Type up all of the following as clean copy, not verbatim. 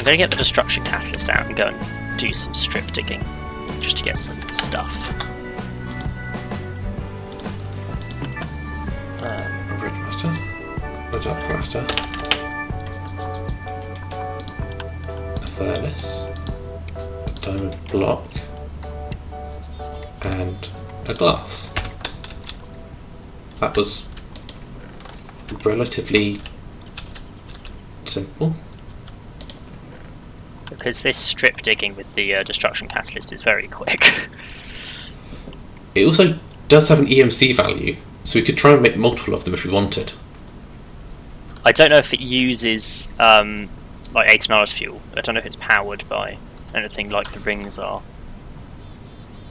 I'm going to get the destruction catalyst out and go and do some strip digging, just to get some stuff. A red matter, a dark matter, a furnace, a diamond block, and a glass. That was relatively simple. Because this strip digging with the destruction catalyst is very quick. It also does have an EMC value, so we could try and make multiple of them if we wanted. I don't know if it uses like Aetonar's fuel. I don't know if it's powered by anything like the rings are.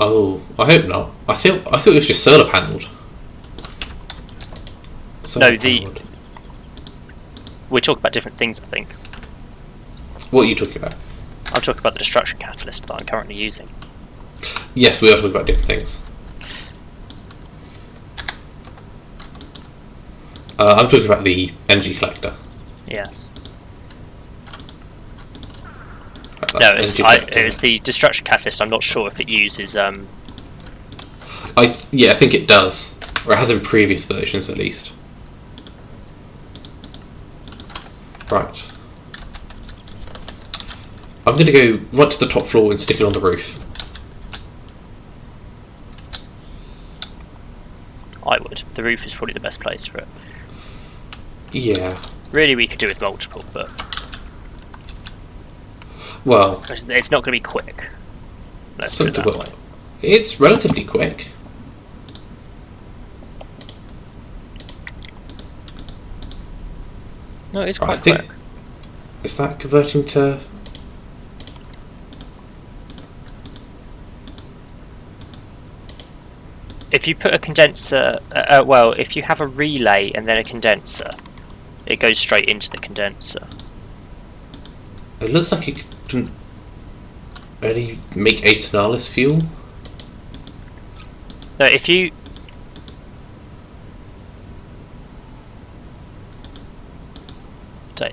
Oh, I hope not. I thought it was just solar panelled. We're talking about different things, I think. What are you talking about? I'm talking about the destruction catalyst that I'm currently using. Yes, we are talking about different things. I'm talking about the energy collector. Yes. No, it was the destruction catalyst. I'm not sure if it uses. I think it does, or it has in previous versions at least. Right. I'm going to go right to the top floor and stick it on the roof. I would. The roof is probably the best place for it. Yeah. Really, we could do with multiple, but well, it's not going to be quick. Let's put it that way. It's relatively quick. No, it's quite quick. Is that converting to? If you put a condenser, if you have a relay and then a condenser, it goes straight into the condenser. It looks like it can only make Aetonar's fuel. No, if you...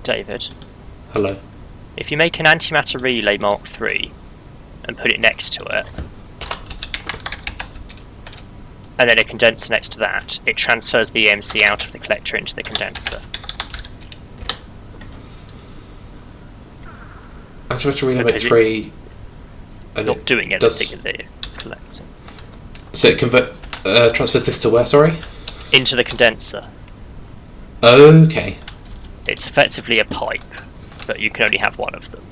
David? Hello? If you make an antimatter relay Mark III and put it next to it, and then a condenser next to that, it transfers the EMC out of the collector into the condenser. Antimatter relay makes three. Not doing anything in the collector. So it transfers this to where, sorry? Into the condenser. Okay. It's effectively a pipe, but you can only have one of them.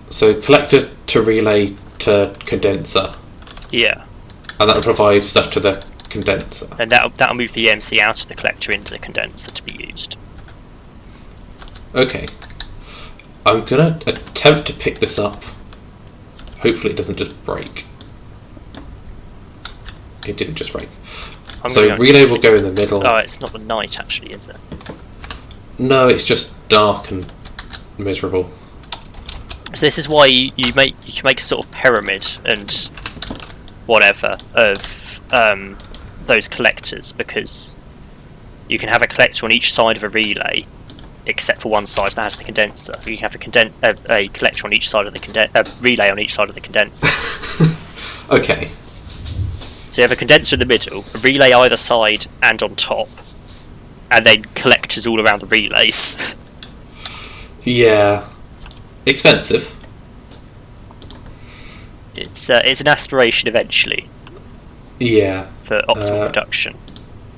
So collector to relay to condenser. Yeah. And that will provide stuff to the condenser. And that'll move the EMC out of the collector into the condenser to be used. Okay. I'm gonna attempt to pick this up. Hopefully it doesn't just break. It didn't just break. So relay will go in the middle. Oh, it's not the night actually, is it? No, it's just dark and miserable. So this is why you can make a sort of pyramid and whatever of those collectors, because you can have a collector on each side of a relay, except for one side that has the condenser. You can have a collector on each side of the relay on each side of the condenser. Okay. So you have a condenser in the middle, a relay either side and on top, and then collectors all around the relays. Yeah. Expensive. It's an aspiration eventually. Yeah. For optimal production.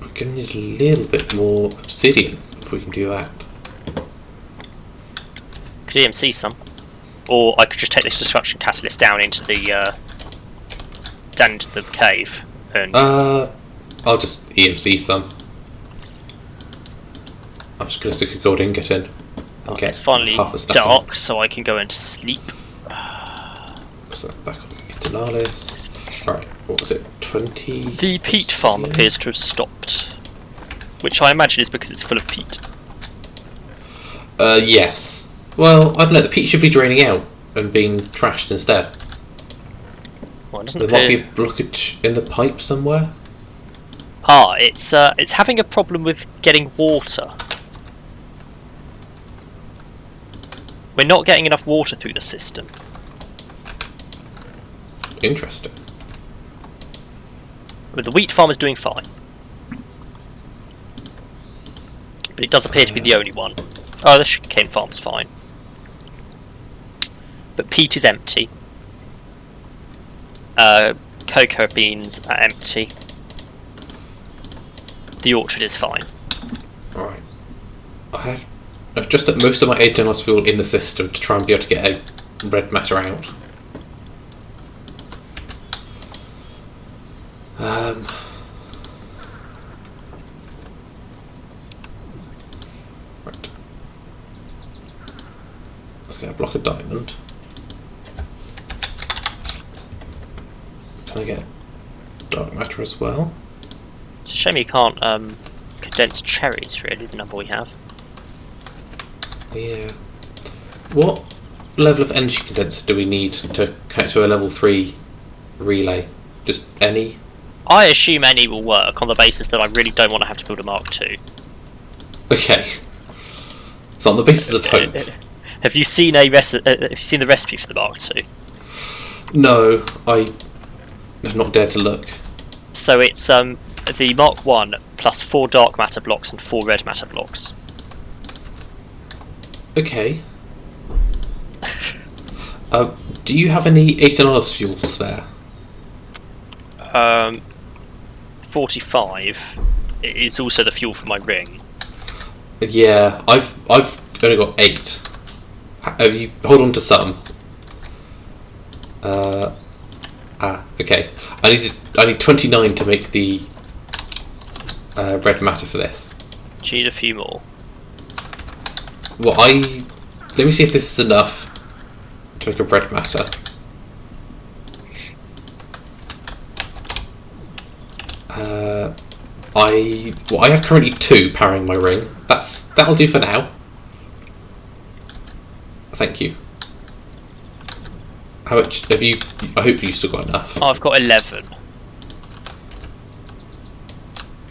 We're going to need a little bit more obsidian if we can do that. Could EMC some, or I could just take this destruction catalyst down into the cave and. I'll just EMC some. I'm just going to stick a gold ingot in. Okay, it's finally dark, so I can go and sleep. So back on Aetonar's. Right, what was it? 20. The peat farm appears to have stopped, which I imagine is because it's full of peat. Yes. Well, I don't know. The peat should be draining out and being trashed instead. Well, it doesn't there might be a blockage in the pipe somewhere. Ah, it's having a problem with getting water. We're not getting enough water through the system. Interesting. But the wheat farm is doing fine. But it does appear to be the only one. Oh, the sugarcane farm's fine. But peat is empty. Cocoa beans are empty. The orchard is fine. Alright. I've just put most of my agenous fuel in the system to try and be able to get a red matter out. Right. Let's get a block of diamond. Can I get dark matter as well? It's a shame you can't condense cherries, really, the number we have. Yeah. What level of energy condenser do we need to connect to a level 3 relay? Just any? I assume any will work on the basis that I really don't want to have to build a Mark II. Okay. So on the basis of hope. Have you seen have you seen the recipe for the Mark II? No, I have not dared to look. So it's the Mark 1 plus 4 dark matter blocks and 4 red matter blocks. Okay. Do you have any ethanol fuel spare? 45 is also the fuel for my ring. Yeah, I've only got 8. Have you hold on to some? Okay. I need 29 to make the red matter for this. Do you need a few more? Well, let me see if this is enough to make a red matter. I have currently 2 powering my ring. That'll do for now. Thank you. How much have you? I hope you've still got enough. Oh, I've got 11.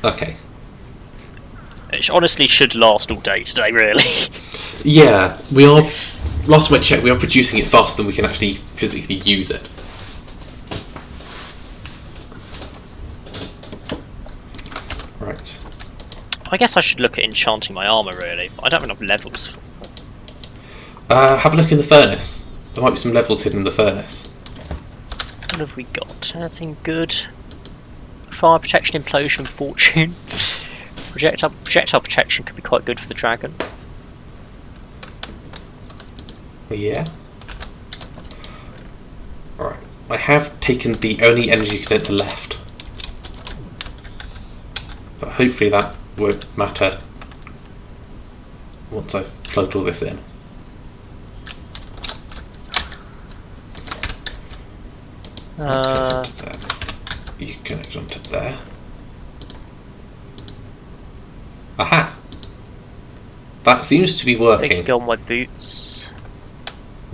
Okay. It honestly should last all day today, really. Yeah, we are. Last time I checked, we are producing it faster than we can actually physically use it. Right. I guess I should look at enchanting my armour, really. I don't have enough levels for it. Have a look in the furnace. There might be some levels hidden in the furnace. What have we got? Anything good? Fire protection, implosion, fortune. Projectile protection could be quite good for the dragon. Yeah. Alright. I have taken the only energy condenser left. But hopefully that won't matter once I've plugged all this in. You connect onto there. Aha! That seems to be I working. can go on my boots.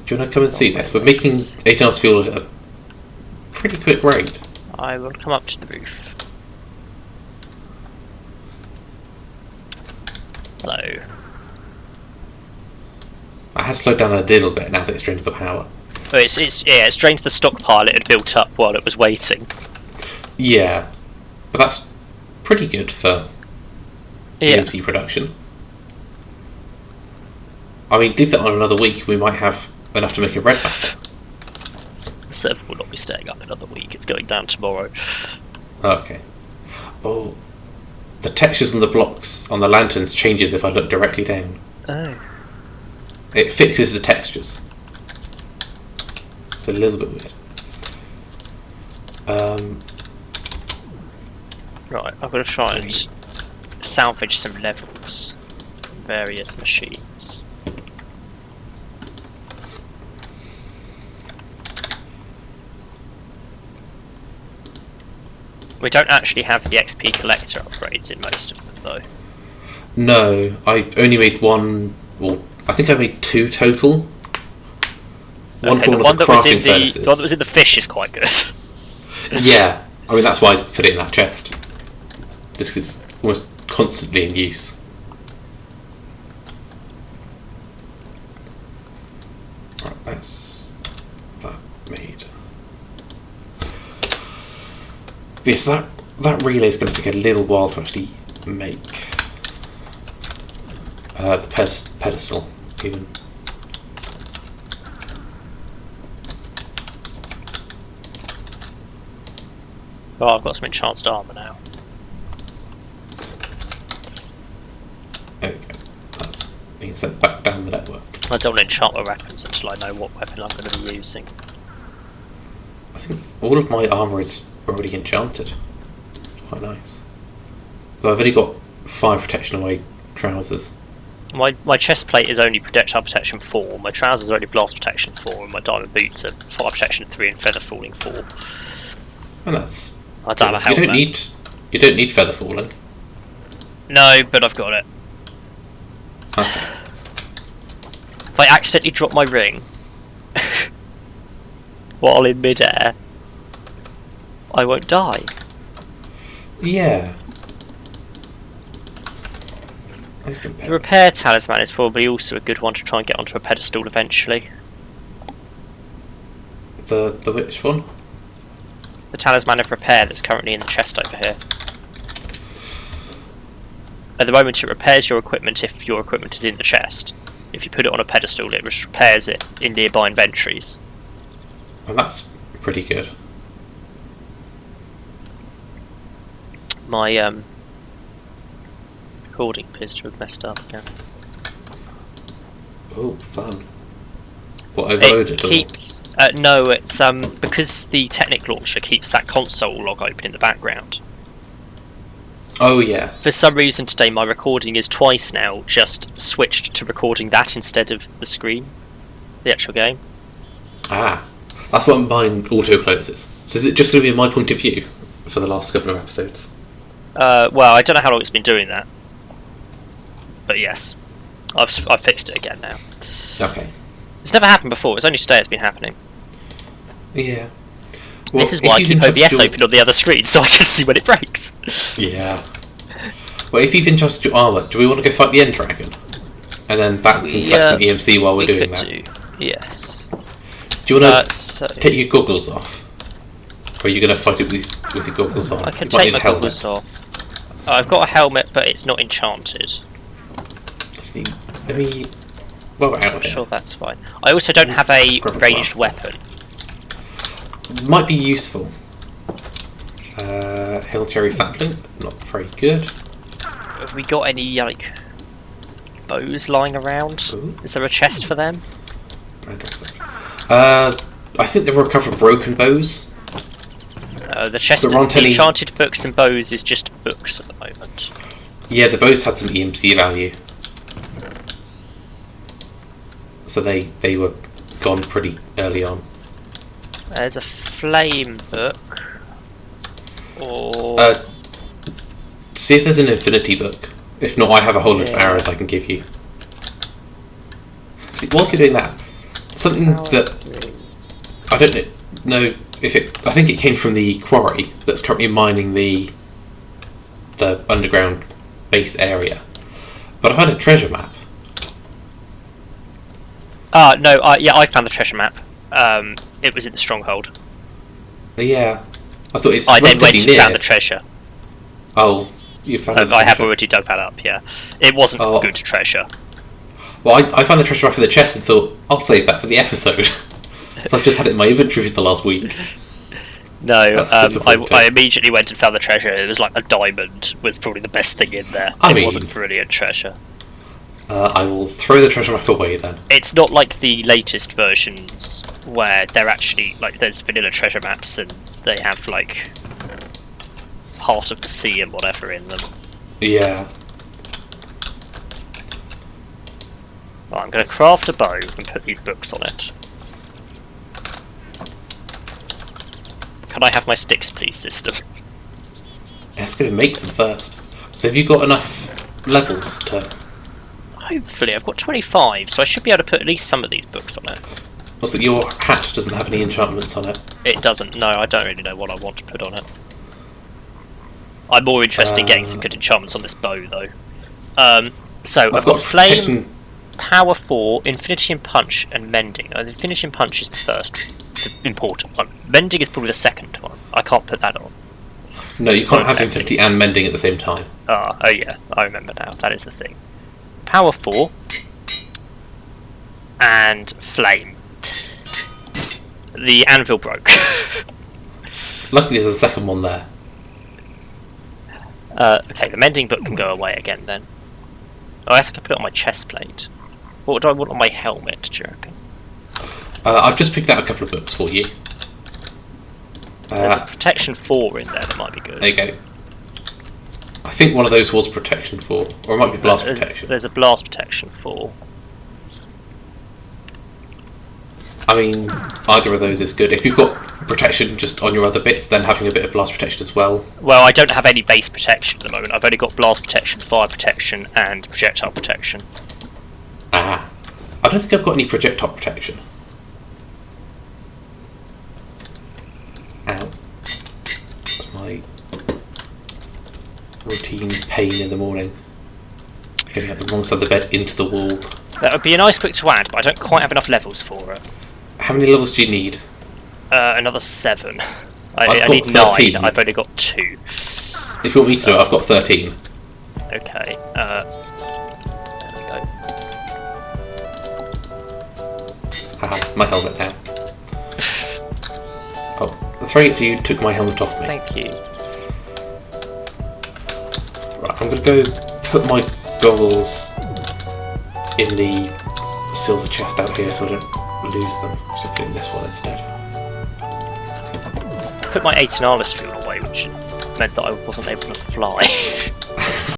Do you want to come and see this? We're making 8 hours fuel at a pretty quick rate. I will come up to the roof. Hello. It has slowed down a little bit now that it's drained the power. Oh, it's drained the stockpile it had built up while it was waiting. Yeah, but that's pretty good for EMC production. I mean, leave that on another week, we might have enough to make a red matter. The server will not be staying up another week, it's going down tomorrow. Okay. Oh, the textures on the blocks, on the lanterns, changes if I look directly down. Oh. It fixes the textures. It's a little bit weird. Right, I've got to try and salvage some levels from various machines. We don't actually have the XP collector upgrades in most of them, though. No, I only made one. Well, I think I made 2 total. One Okay, for the one one of that the was in crafting the furnaces. one that was in the fish is quite good. Yeah, I mean that's why I put it in that chest. Just 'cause it's almost constantly in use. Right, that's that made. Yes, that relay is going to take a little while to actually make. The pedestal, even. Oh, I've got some enhanced armour now. There we go. That's being sent back down the network. I don't enchant my weapons until I know what weapon I'm going to be using. I think all of my armour is already enchanted. Quite nice. Though I've only got 5 protection away trousers. My chest plate is only projectile protection 4, my trousers are only blast protection 4, and my diamond boots are fire protection 3 and feather falling 4. And that's. I don't have a helmet. You don't need feather falling. No, but I've got it. Okay. If I accidentally drop my ring while in midair, I won't die. Yeah. The repair talisman is probably also a good one to try and get onto a pedestal eventually. The which one? The talisman of repair that's currently in the chest over here. At the moment it repairs your equipment if your equipment is in the chest. If you put it on a pedestal it just repairs it in nearby inventories. And that's pretty good. My recording appears to have messed up again. Oh, fun. What, overloaded? It keeps... no, it's because the Technic launcher keeps that console log open in the background. Oh, yeah. For some reason today my recording is twice now just switched to recording that instead of the screen. The actual game. Ah. That's what mine auto closes. So is it just going to be my point of view for the last couple of episodes? Well, I don't know how long it's been doing that. But yes. I've fixed it again now. Okay. It's never happened before, it's only today it's been happening. Yeah. Well, this is why I keep OBS open on the other screen, so I can see when it breaks. Yeah. Well, if you've enchanted your armour, do we want to go fight the End Dragon? And then that can collect an EMC while we're doing that. Yes. Do you want to take your goggles off? Or are you going to fight it with your goggles on? I can take my goggles off. I've got a helmet, but it's not enchanted. Let me... Well, I'm sure that's fine. I also don't have a ranged weapon. Might be useful. Hill cherry sapling, not very good. Have we got any, like, bows lying around? Ooh. Is there a chest for them? I don't think. I think there were a couple of broken bows. The chest of enchanted books and bows is just books at the moment. Yeah, the bows had some EMC value. So they were gone pretty early on. There's a flame book. Or... see if there's an infinity book. If not, I have a whole lot of arrows I can give you. While you're doing that, something that I don't know if it... I think it came from the quarry that's currently mining the underground base area. But I found a treasure map. No, yeah, I found the treasure map. It was in the stronghold. Yeah. I thought it's I then went and near. found the treasure. Oh, you found the treasure. I have already dug that up, yeah. It wasn't good treasure. Well, I found the treasure map in the chest and thought, I'll save that for the episode. So I've just had it in my inventory for the last week. No, I immediately went and found the treasure. It was like a diamond was probably the best thing in there. It wasn't brilliant treasure. I will throw the treasure map away then. It's not like the latest versions where they're actually, like, there's vanilla treasure maps and they have, like, Heart of the Sea and whatever in them. Yeah. Well, I'm going to craft a bow and put these books on it. Can I have my sticks, please, system? It's going to make them first. So have you got enough levels to... Hopefully, I've got 25, so I should be able to put at least some of these books on it. Also, your hat doesn't have any enchantments on it. It doesn't, no, I don't really know what I want to put on it. I'm more interested in getting some good enchantments on this bow, though. So, I've got flame... Power 4, Infinity and Punch, and Mending. The Infinity and Punch is the first, the important one. Mending is probably the second one. I can't put that on. No, you can't have Infinity and Mending at the same time. Oh yeah, I remember now. That is the thing. Power 4 and Flame. The anvil broke. Luckily, there's a second one there. Okay, the Mending book can go away again then. Oh, I guess I can put it on my chest plate. What do I want on my helmet, do you reckon? I've just picked out a couple of books for you. There's a Protection 4 in there that might be good. There you go. I think one of those was Protection 4, or it might be Blast Protection. There's a Blast Protection 4. I mean, either of those is good. If you've got protection just on your other bits, then having a bit of blast protection as well. Well, I don't have any base protection at the moment. I've only got blast protection, fire protection, and projectile protection. Ah. I don't think I've got any projectile protection. Ow. That's my routine pain in the morning. Getting up the wrong side of the bed into the wall. That would be a nice book to add, but I don't quite have enough levels for it. How many levels do you need? Another 7. I got need 13. 9. I've only got 2. If you want me to do it, I've got 13. Okay. There we go. Haha, my helmet now. Oh, throwing it to you took my helmet off me. Thank you. Right, I'm going to go put my goggles in the silver chest out here so I don't lose them. So I'll put in this one instead. I put my Aeternalis fuel away, which meant that I wasn't able to fly.